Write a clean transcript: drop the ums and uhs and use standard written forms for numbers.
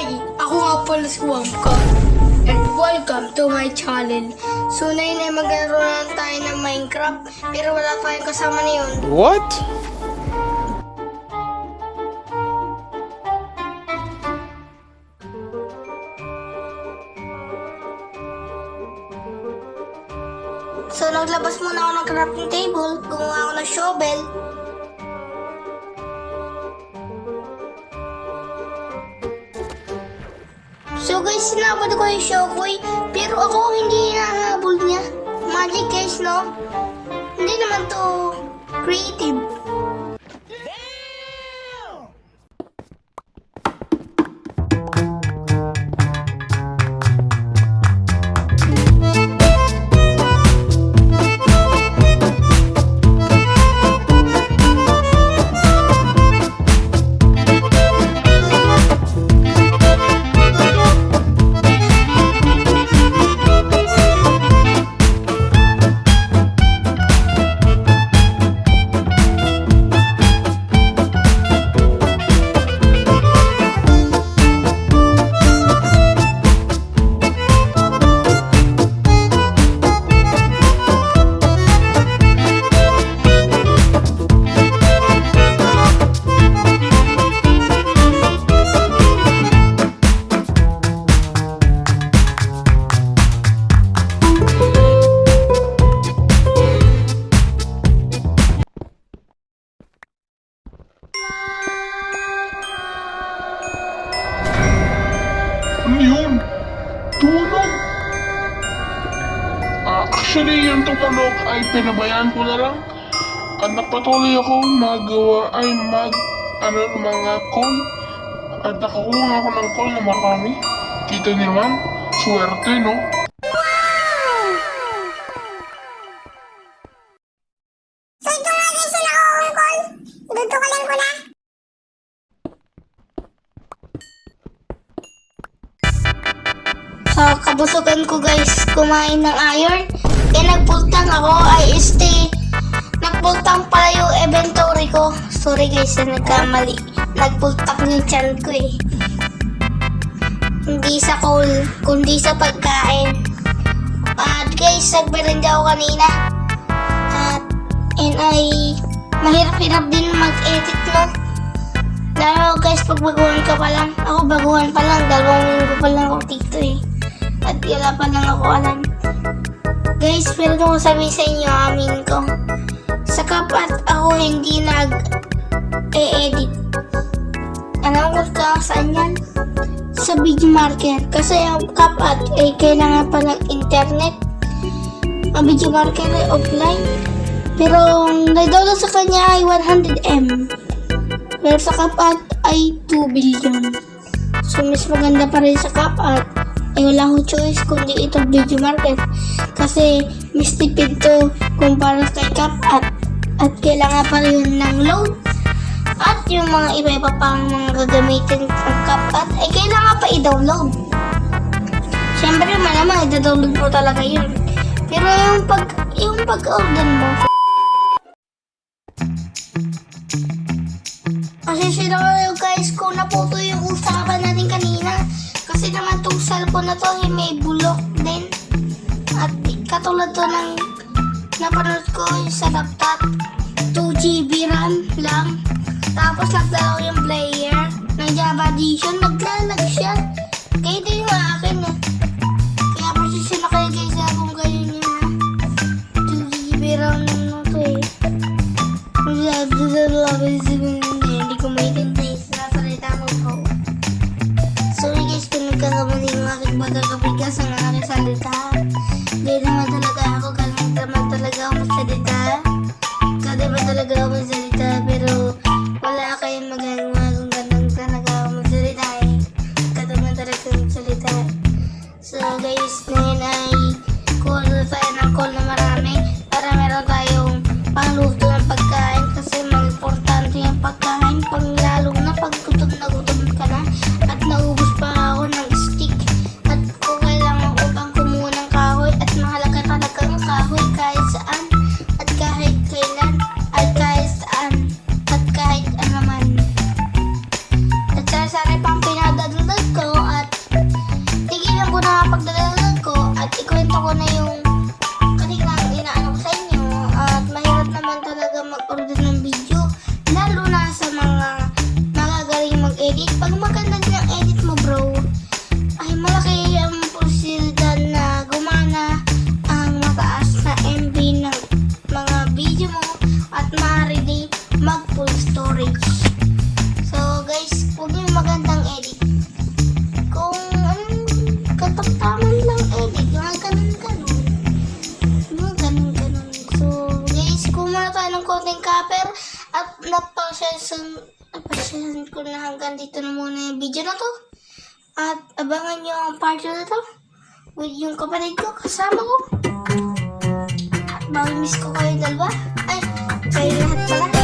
Hi! Ako nga pala si Wamka. And welcome to my channel. So na yun ay magkaroon tayo ng Minecraft. Pero wala tayong kasama na yun. What? So naglabas muna ako ng crafting table. Gumawa ako ng shovel. So guys, sinabot ko yung Shokoy, pero ako hindi nahabol niya. Magic guys, no? Hindi naman to creative. Ano yun? Tumunog! Actually, yung tumunog ay pinabayaan ko na lang. At nagpatuloy ako mga call. At nakakuha ako ng call na marami. Kita niyo naman, swerte, no? So ito nga guys, sila ko ang call. Tutukalan ko na. Sa kabusugan ko guys, kumain ng iron. Kaya nagpultang ako ay nagpultang pala yung inventory ko. Sorry guys na nagkamali. Nagpultang yung tiyan ko eh. Hindi sa coal, kundi sa pagkain. At guys, nagmerenda ako kanina. At ay mahirap-hirap din mag-edit, no? Lalo guys, pag baguhan ka pa lang. Ako baguhan pa lang, 2 linggo pa lang ako dito eh. At wala pa lang ako alam. Guys, pero kung sabihin sa inyo, amin ko. Sa kapat ako hindi nag-e-edit. Alam ko saan yan? Sa video market. Kasi ang kapat ay kailangan pa ng internet. Ang video market ay offline. Pero ang nag-download sa kanya ay 100M. Pero sa kapat ay 2 billion. So mas maganda pa rin sa kapat. Ay wala akong choice kundi itong video market. Kasi mas tipid to kumpara kay kapat. At kailangan pa rin ng load. At yung mga iba-iba pang mga gagamitin ng kapat ay kailangan pa i-download. Siyempre naman i-download mo talaga yun. Pero yung pag-order mo, pasensya na kayo guys kung naputo yung usapan natin kanina. Kasi naman itong cellphone na to ay may bulok din. At katulad to ng napanood ko sa laptop. 2GB RAM lang. Tapos nagdala ko yung player ng Java Edition. Naglalag siya. Kaya ito yung akin eh. Kaya pasensya na kayo guys kung ganyan yun ha. 2GB RAM lang to eh. Hindi ko maintindihan sa salita mo po. Sorry guys kung nagkakamali yung aking pagkakabigas ang aking salita. Hindi naman talaga ako ganun naman talaga ako magsalita. Kada ba talaga ako magsalita pero wala kayong magagawa kung ganun talaga ako magsalita eh. Kada man talaga ako magsalita. So guys, ngayon ay call tayo ng call na marami para meron tayong pangluto ng pagkain kasi importante yung pagkain pang lalong na pag gutom ka na at naubos pa ako ng stick at kung kailangan upang kumuha ng kahoy at mahalaga talaga ang kahoy kahit saan at kahit kailan at kahit saan At napasyasan ko na hanggang dito na muna yung video na to. At abangan nyo ang part 2 na to. With yung kapatid ko, kasama ko. At mamimiss ko kayo dalawa. Ay, kayo lahat pala.